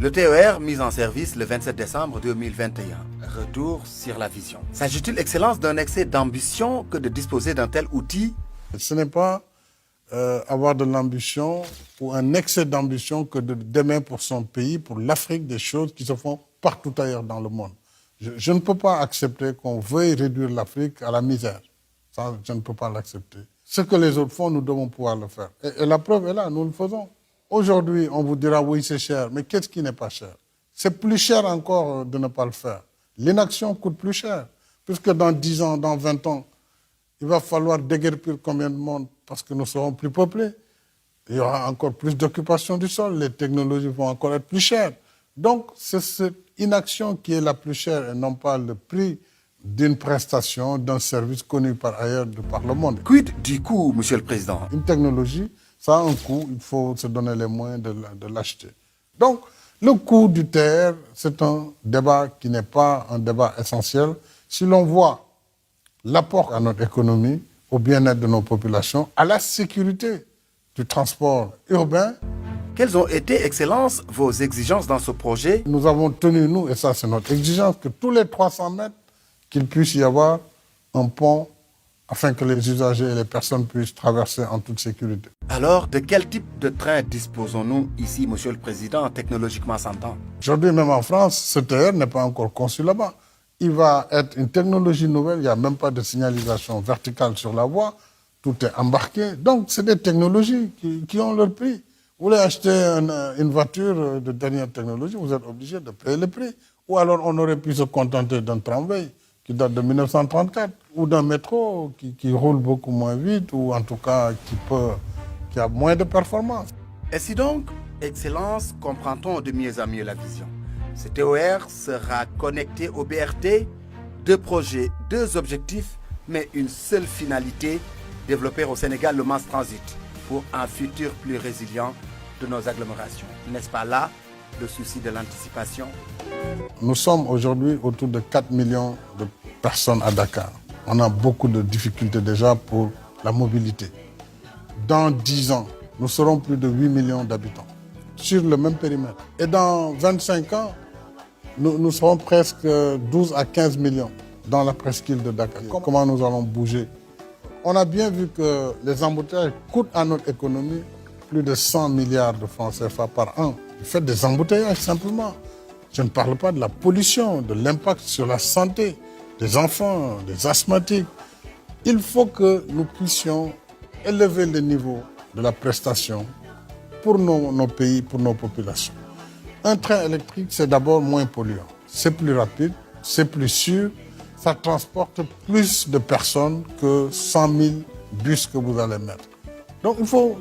Le TER mis en service le 27 décembre 2021. Retour sur la vision. S'agit-il, Excellence, d'un excès d'ambition que de disposer d'un tel outil? Ce n'est pas avoir de l'ambition ou un excès d'ambition que d'aimer pour son pays, pour l'Afrique, des choses qui se font partout ailleurs dans le monde. Je ne peux pas accepter qu'on veuille réduire l'Afrique à la misère. Ça, je ne peux pas l'accepter. Ce que les autres font, nous devons pouvoir le faire. Et la preuve est là, nous le faisons. Aujourd'hui, on vous dira, oui, c'est cher, mais qu'est-ce qui n'est pas cher? C'est plus cher encore de ne pas le faire. L'inaction coûte plus cher, puisque dans 10 ans, dans 20 ans, il va falloir déguerpir combien de monde parce que nous serons plus peuplés. Il y aura encore plus d'occupation du sol, les technologies vont encore être plus chères. Donc, c'est cette inaction qui est la plus chère et non pas le prix d'une prestation, d'un service connu par ailleurs par le monde. Quid du coût, Monsieur le Président? Une technologie, ça a un coût, il faut se donner les moyens de l'acheter. Donc, le coût du TER, c'est un débat qui n'est pas un débat essentiel. Si l'on voit l'apport à notre économie, au bien-être de nos populations, à la sécurité du transport urbain. Quelles ont été, Excellence, vos exigences dans ce projet? Nous avons tenu, nous, et ça c'est notre exigence, que tous les 300 mètres, qu'il puisse y avoir un pont afin que les usagers et les personnes puissent traverser en toute sécurité. Alors, de quel type de train disposons-nous ici, Monsieur le Président, technologiquement s'entend? Aujourd'hui, même en France, ce TER n'est pas encore conçu là-bas. Il va être une technologie nouvelle, il n'y a même pas de signalisation verticale sur la voie, tout est embarqué. Donc, c'est des technologies qui ont leur prix. Vous voulez acheter une voiture de dernière technologie, vous êtes obligé de payer le prix. Ou alors, on aurait pu se contenter d'un tramway qui date de 1934, ou d'un métro qui roule beaucoup moins vite, ou en tout cas qui a moins de performance. Ainsi donc, Excellence, comprend-on de mieux en mieux la vision? Ce TER sera connecté au BRT, 2 projets, 2 objectifs, mais une seule finalité, développer au Sénégal le mass transit pour un futur plus résilient de nos agglomérations. N'est-ce pas là le souci de l'anticipation? Nous sommes aujourd'hui autour de 4 millions de personnes à Dakar. On a beaucoup de difficultés déjà pour la mobilité. Dans 10 ans, nous serons plus de 8 millions d'habitants sur le même périmètre. Et dans 25 ans, nous serons presque 12 à 15 millions dans la presqu'île de Dakar. Comment nous allons bouger? On a bien vu que les embouteillages coûtent à notre économie plus de 100 milliards de francs CFA par an. Faites des embouteillages simplement. Je ne parle pas de la pollution, de l'impact sur la santé des enfants, des asthmatiques. Il faut que nous puissions élever le niveau de la prestation pour nos pays, pour nos populations. Un train électrique, c'est d'abord moins polluant. C'est plus rapide, c'est plus sûr. Ça transporte plus de personnes que 100 000 bus que vous allez mettre. Donc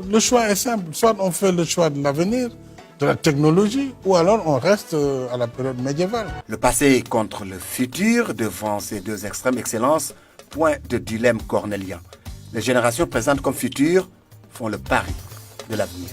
le choix est simple. Soit on fait le choix de l'avenir, de la technologie, ou alors on reste à la période médiévale. Le passé contre le futur, devant ces 2 extrêmes, Excellence, point de dilemme cornélien. Les générations présentes comme futures font le pari de l'avenir.